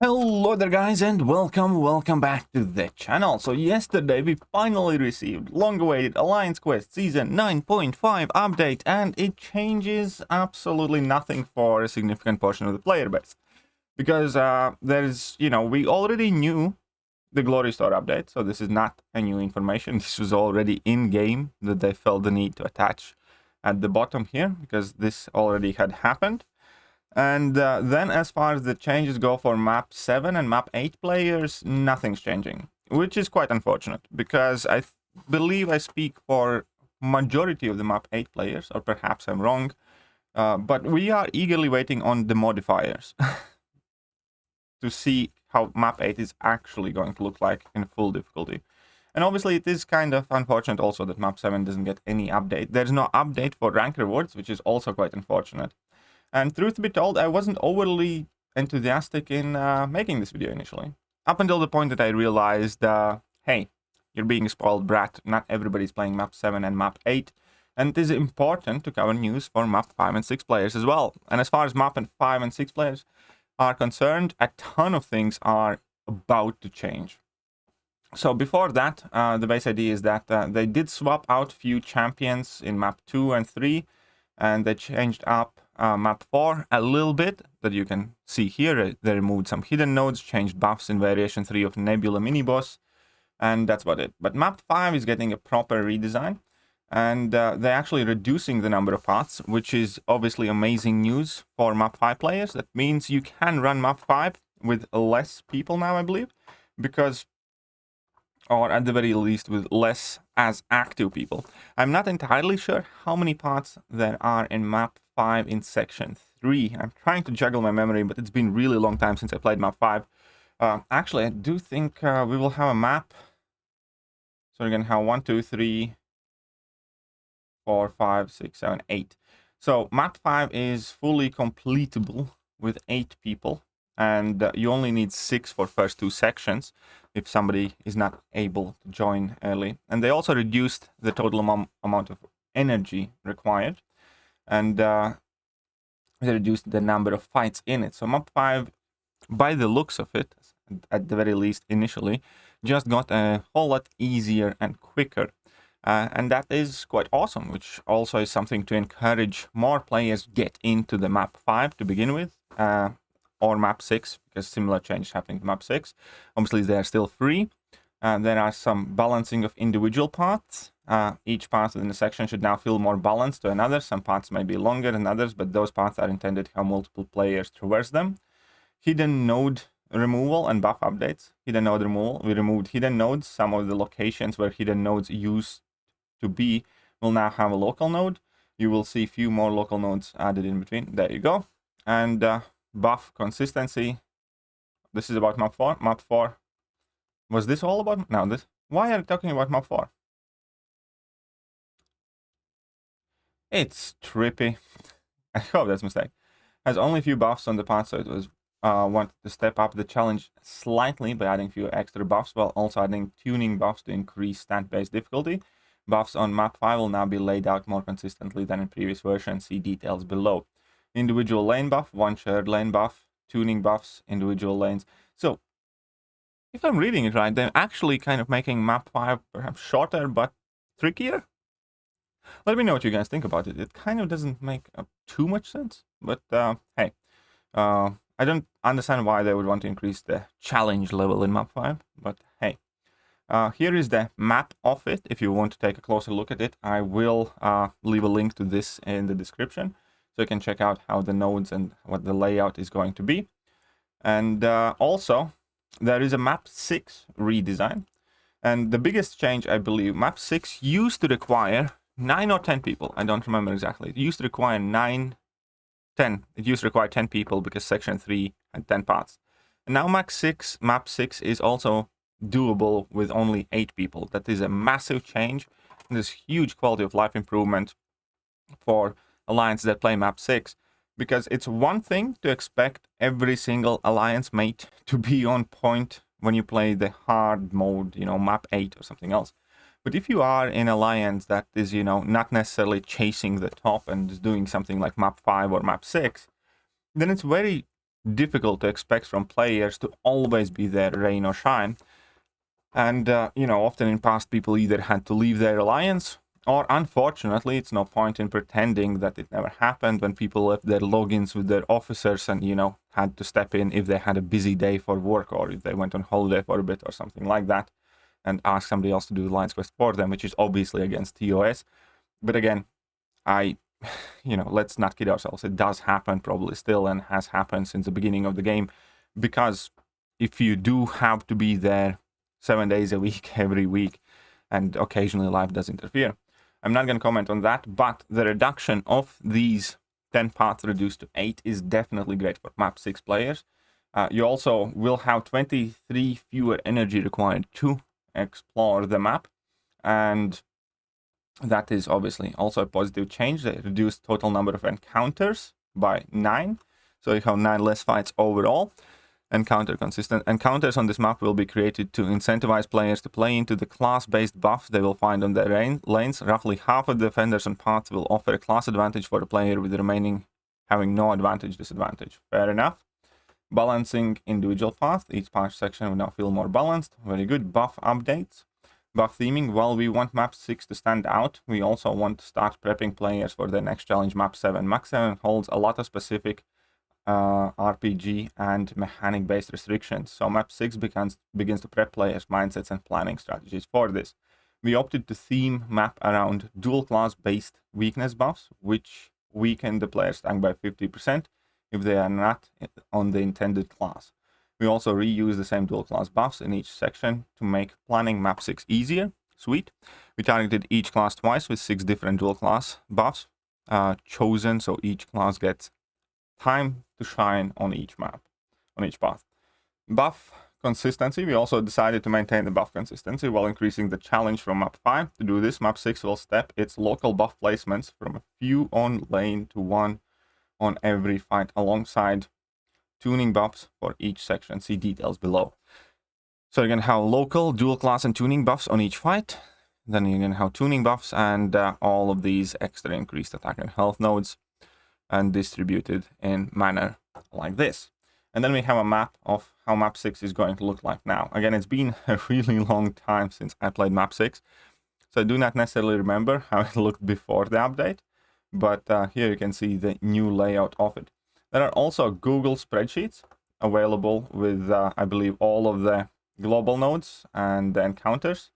Hello there guys and welcome back to the channel. So yesterday we finally received long-awaited Alliance Quest Season 9.5 update, and it changes absolutely nothing for a significant portion of the player base. Because we already knew the Glory Store update, so this is not a new information. This was already in-game that they felt the need to attach at the bottom here, because this already had happened. And then as far as the changes go for map 7 and map 8 players, nothing's changing, which is quite unfortunate, because I believe I speak for majority of the map 8 players, or perhaps I'm wrong, but we are eagerly waiting on the modifiers to see how map 8 is actually going to look like in full difficulty. And obviously it is kind of unfortunate also that map 7 doesn't get any update. There's no update for rank rewards, which is also quite unfortunate. And truth be told, I wasn't overly enthusiastic in making this video initially. Up until the point that I realized, hey, you're being a spoiled brat. Not everybody's playing map 7 and map 8. And it is important to cover news for map 5 and 6 players as well. And as far as map 5 and 6 players are concerned, a ton of things are about to change. So before that, the base idea is that they did swap out few champions in map 2 and 3. And they changed up map 4 a little bit, that you can see here. They removed some hidden nodes, changed buffs in variation 3 of Nebula mini-boss, and that's about it. But map 5 is getting a proper redesign, and they're actually reducing the number of paths, which is obviously amazing news for map 5 players. That means you can run map 5 with less people now, I believe, because, or at the very least with less as active people. I'm not entirely sure how many paths there are in map 5 in section 3. I'm trying to juggle my memory, but it's been really long time since I played map 5. Actually, I do think we will have a map. So we're going to have 1, 2, 3, 4, 5, 6, 7, 8. So map 5 is fully completable with 8 people. And you only need 6 for first 2 sections if somebody is not able to join early. And they also reduced the total amount of energy required, and they reduced the number of fights in it. So map 5, by the looks of it, at the very least initially, just got a whole lot easier and quicker. And that is quite awesome, which also is something to encourage more players get into the map 5 to begin with. Or map 6, because similar change happening to map 6. Obviously, they are still free. There are some balancing of individual paths. Each path in the section should now feel more balanced to another. Some paths may be longer than others, but those paths are intended to have multiple players traverse them. Hidden node removal and buff updates. Hidden node removal. We removed hidden nodes. Some of the locations where hidden nodes used to be will now have a local node. You will see a few more local nodes added in between. There you go. And buff consistency. This is about map 4. Map 4. Was this all about? No, this. Why are you talking about map 4? It's trippy. I hope that's a mistake. Has only a few buffs on the path, so it was wanted to step up the challenge slightly by adding a few extra buffs, while also adding tuning buffs to increase stat-based difficulty. Buffs on map 5 will now be laid out more consistently than in previous versions. See details below. Individual lane buff, 1 shared lane buff, tuning buffs, individual lanes. So, if I'm reading it right, they're actually kind of making map 5 perhaps shorter but trickier. Let me know what you guys think about it. It kind of doesn't make too much sense, but hey, I don't understand why they would want to increase the challenge level in map 5, but hey. Here is the map of it. If you want to take a closer look at it, I will leave a link to this in the description, so you can check out how the nodes and what the layout is going to be. And also, there is a map 6 redesign. And the biggest change, I believe, map 6 used to require 9 or 10 people. I don't remember exactly. It used to require 10. It used to require 10 people because section 3 had 10 paths. And now map 6 is also doable with only 8 people. That is a massive change. And there's huge quality of life improvement for alliances that play map 6, because it's one thing to expect every single alliance mate to be on point when you play the hard mode, map 8 or something else. But if you are in alliance that is, not necessarily chasing the top and is doing something like map 5 or map 6, then it's very difficult to expect from players to always be there, rain or shine. And, often in past, people either had to leave their alliance, or unfortunately, it's no point in pretending that it never happened when people left their logins with their officers and, had to step in if they had a busy day for work or if they went on holiday for a bit or something like that, and ask somebody else to do the Alliance quest for them, which is obviously against TOS. But again, let's not kid ourselves. It does happen probably still and has happened since the beginning of the game, because if you do have to be there 7 days a week, every week, and occasionally life does interfere. I'm not going to comment on that, but the reduction of these 10 paths reduced to 8 is definitely great for map 6 players. You also will have 23 fewer energy required to explore the map, and that is obviously also a positive change. They reduced total number of encounters by 9, so you have 9 less fights overall. Encounters on this map will be created to incentivize players to play into the class-based buff they will find on their lanes. Roughly half of the defenders on paths will offer a class advantage for the player, with the remaining having no disadvantage. Fair enough. Balancing individual paths. Each path section will now feel more balanced. Very good. Buff updates. Buff theming. While we want map 6 to stand out, we also want to start prepping players for their next challenge, map 7. Map 7 holds a lot of specific RPG and mechanic-based restrictions, so map 6 begins to prep players' mindsets and planning strategies for this. We opted to theme map around dual class-based weakness buffs, which weaken the player's tank by 50% if they are not on the intended class. We also reuse the same dual class buffs in each section to make planning map 6 easier. Sweet. We targeted each class twice with 6 different dual class buffs chosen, so each class gets time to shine on each map, on each path. Buff consistency. We also decided to maintain the buff consistency while increasing the challenge from map 5. To do this, map 6 will step its local buff placements from a few on lane to 1 on every fight, alongside tuning buffs for each section. See details below. So you're going to have local, dual class, and tuning buffs on each fight. Then you're going to have tuning buffs and all of these extra increased attack and health nodes, and distributed in manner like this. And then we have a map of how map 6 is going to look like now. Again, it's been a really long time since I played map 6, so I do not necessarily remember how it looked before the update, but here you can see the new layout of it. There are also Google spreadsheets available with, I believe, all of the global nodes and the encounters,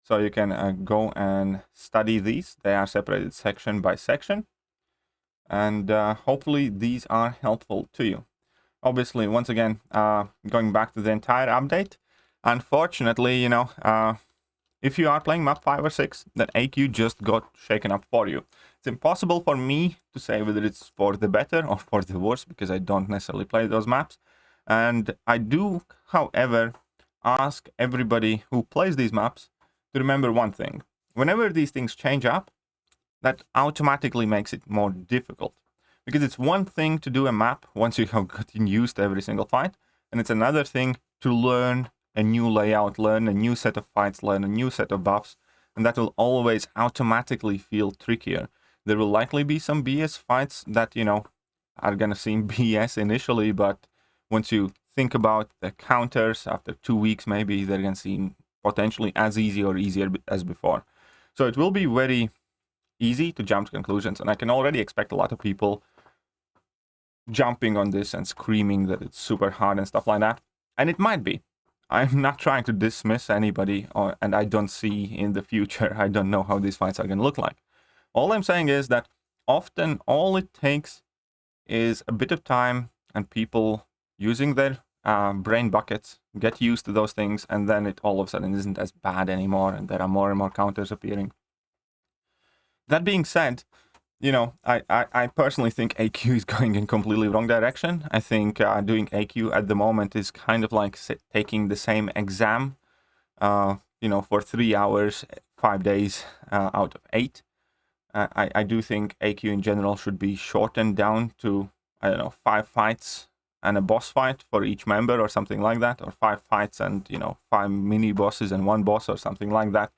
so you can go and study these. They are separated section by section, and hopefully these are helpful to you. Obviously, once again, going back to the entire update, unfortunately, if you are playing map 5 or 6, then AQ just got shaken up for you. It's impossible for me to say whether it's for the better or for the worse, because I don't necessarily play those maps. And I do, however, ask everybody who plays these maps to remember one thing. Whenever these things change up, that automatically makes it more difficult. Because it's one thing to do a map once you have gotten used to every single fight, and it's another thing to learn a new layout, learn a new set of fights, learn a new set of buffs, and that will always automatically feel trickier. There will likely be some BS fights that, are gonna seem BS initially, but once you think about the counters after 2 weeks, maybe they're gonna seem potentially as easy or easier as before. So it will be very easy to jump to conclusions, and I can already expect a lot of people jumping on this and screaming that it's super hard and stuff like that. And it might be. I'm not trying to dismiss anybody, and I don't see in the future, I don't know how these fights are going to look like. All I'm saying is that often all it takes is a bit of time and people using their brain buckets, get used to those things, and then it all of a sudden isn't as bad anymore, and there are more and more counters appearing. That being said, I personally think AQ is going in completely wrong direction. I think doing AQ at the moment is kind of like taking the same exam, for 3 hours, 5 days out of 8. I do think AQ in general should be shortened down to, 5 fights and a boss fight for each member or something like that, or 5 fights and, 5 mini bosses and 1 boss or something like that,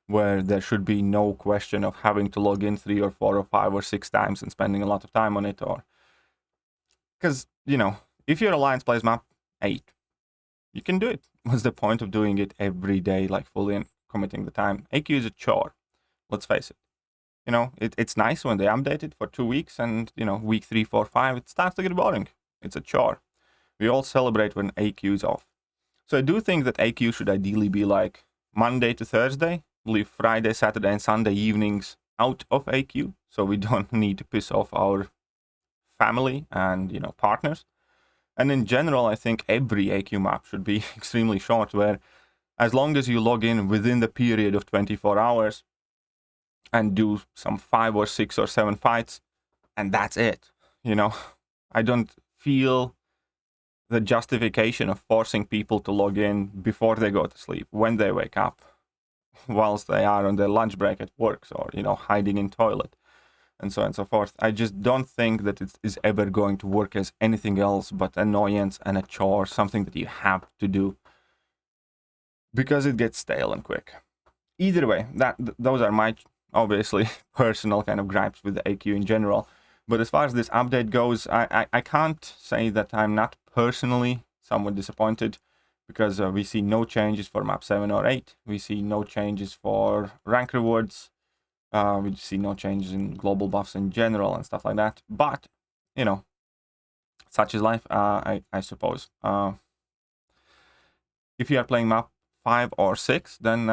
where there should be no question of having to log in 3 or 4 or 5 or 6 times and spending a lot of time on it. Or because, if If your alliance plays map 8, you can do it. What's the point of doing it every day, like fully and committing the time? AQ is a chore. Let's face it. You know, it's nice when they update it for 2 weeks, and, you know, week 3, 4, 5, it starts to get boring. It's a chore. We all celebrate when AQ is off. So I do think that AQ should ideally be like Monday to Thursday, leave Friday, Saturday, and Sunday evenings out of AQ, so we don't need to piss off our family and, you know, partners. And in general, I think every AQ map should be extremely short, where as long as you log in within the period of 24 hours and do some 5 or 6 or 7 fights, and that's it. You know, I don't feel the justification of forcing people to log in before they go to sleep, when they wake up, whilst they are on their lunch break at work, or, you know, hiding in toilet, and so on and so forth. I just don't think that it is ever going to work as anything else but annoyance and a chore, something that you have to do, because it gets stale and quick. Either way, those are my, obviously, personal kind of gripes with the AQ in general. But as far as this update goes, I can't say that I'm not personally somewhat disappointed, because we see no changes for map 7 or 8. We see no changes for rank rewards. We see no changes in global buffs in general and stuff like that. But, you know, such is life, I suppose. If you are playing map 5 or 6, then,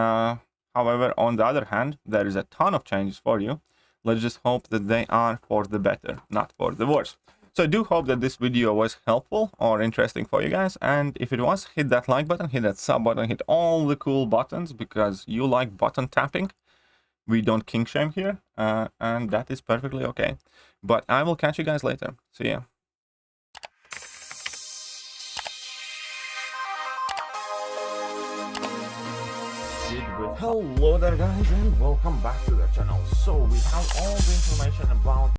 however, on the other hand, there is a ton of changes for you. Let's just hope that they are for the better, not for the worse. So I do hope that this video was helpful or interesting for you guys. And if it was, hit that like button, hit that sub button, hit all the cool buttons, because you like button tapping. We don't kink shame here, and that is perfectly okay. But I will catch you guys later. See ya. Hello there, guys, and welcome back to the channel. So we have all the information about